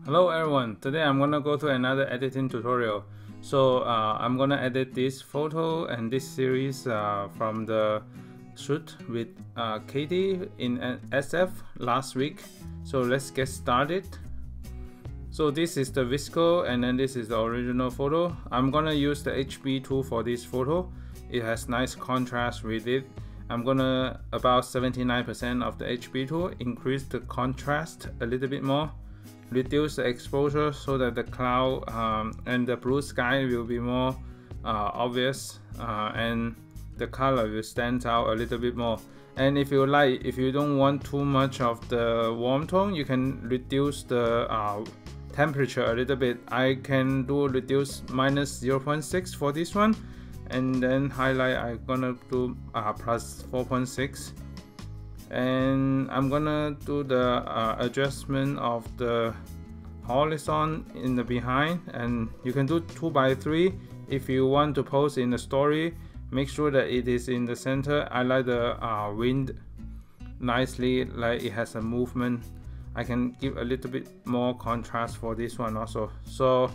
Hello everyone, today I'm gonna go to another editing tutorial. So I'm gonna edit this photo and this series from the shoot with Katie in SF last week. So let's get started. So this is the VSCO and then this is the original photo. I'm gonna use the HB2 for this photo. It has nice contrast with it. I'm gonna about 79% of the HB2, increase the contrast a little bit more, reduce the exposure so that the cloud and the blue sky will be more obvious, and the color will stand out a little bit more. And if you don't want too much of the warm tone, you can reduce the temperature a little bit. I can do reduce minus 0.6 for this one, and then highlight I'm gonna do plus 4.6. and I'm gonna do the adjustment of the horizon in the behind, and you can do 2x3 if you want to post in the story. Make sure that it is in the center. I like the wind nicely, like it has a movement. I can give a little bit more contrast for this one also. So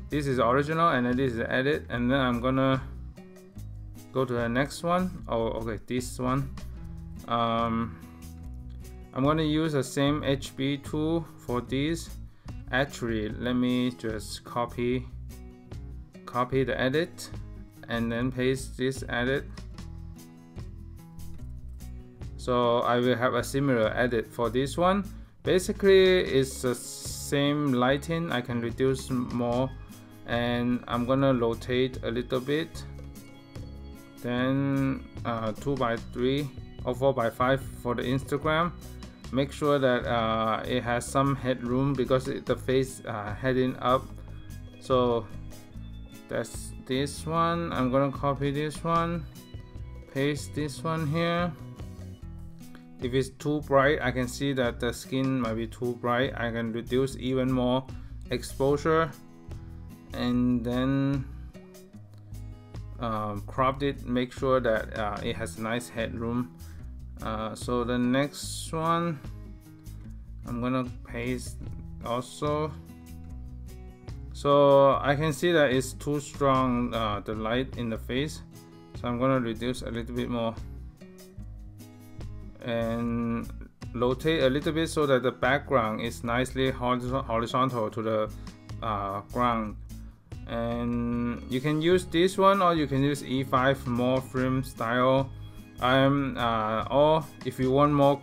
this is original and then this is the edit, and then I'm gonna go to the next one. Oh okay, this one. I'm gonna use the same HB2 for this. Actually, let me just copy the edit and then paste this edit. So I will have a similar edit for this one. Basically, it's the same lighting. I can reduce more, and I'm gonna rotate a little bit. Then 2x3 or 4x5 for the Instagram. Make sure that it has some headroom because the face heading up. So that's this one. I'm gonna copy this one, paste this one here. If it's too bright, I can see that the skin might be too bright. I can reduce even more exposure, and then cropped it. Make sure that it has nice headroom. So the next one I'm gonna paste also. So I can see that it's too strong, the light in the face, so I'm gonna reduce a little bit more and rotate a little bit so that the background is nicely horizontal to the ground. And you can use this one or you can use E5 more film style. Or if you want more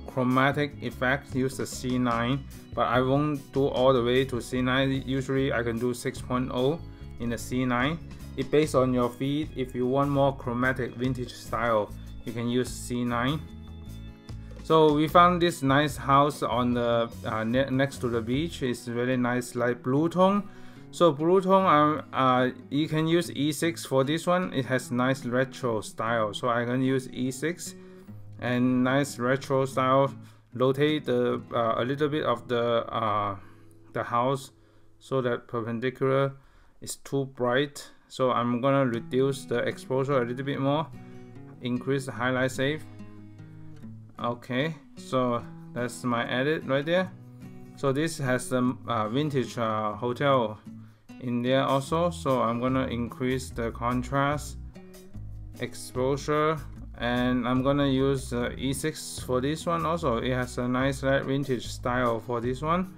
chromatic effect, use the C9, but I won't do all the way to C9. Usually I can do 6.0 in the C9. It based on your feed. If you want more chromatic vintage style, you can use C9. So we found this nice house on the next to the beach. It's really nice, like blue tone. So blue tone, you can use E6 for this one. It has nice retro style, so I can use E6 and nice retro style. Rotate the a little bit of the house so that perpendicular is too bright. So I'm gonna reduce the exposure a little bit more, increase the highlight save. Okay, so that's my edit right there. So this has the vintage hotel in there also, so I'm gonna increase the contrast, exposure, and I'm gonna use E6 for this one also. It has a nice vintage style for this one.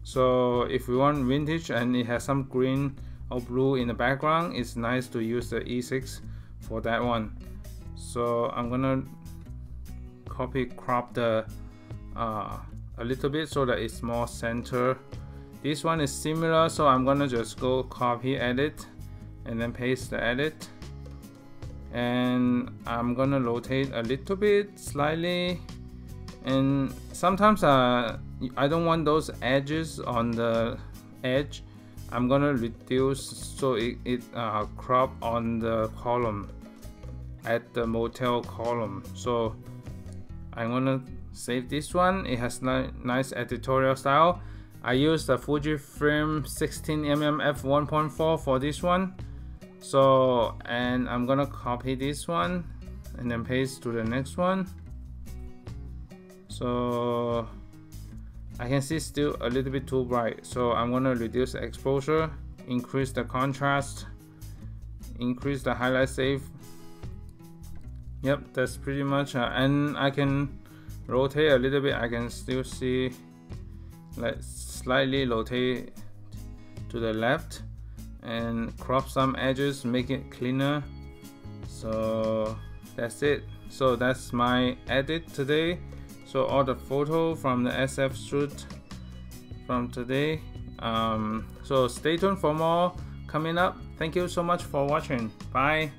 So if you want vintage and it has some green or blue in the background, it's nice to use the E6 for that one. So I'm gonna crop the a little bit so that it's more center. This one is similar, so I'm gonna just go copy edit and then paste the edit, and I'm gonna rotate a little bit slightly. And sometimes I don't want those edges on the edge. I'm gonna reduce so it crop on the column at the motel column. So I'm gonna save this one. It has nice editorial style. I use the Fujifilm 16mm f1.4 for this one. So, and I'm gonna copy this one and then paste to the next one. So I can see still a little bit too bright, so I'm gonna reduce the exposure, increase the contrast, increase the highlight save. Yep, that's pretty much and I can rotate a little bit. I can still see, like, slightly rotate to the left and crop some edges, make it cleaner. So that's it. So that's my edit today. So all the photo from the SF shoot from today. So stay tuned for more coming up. Thank you so much for watching. Bye.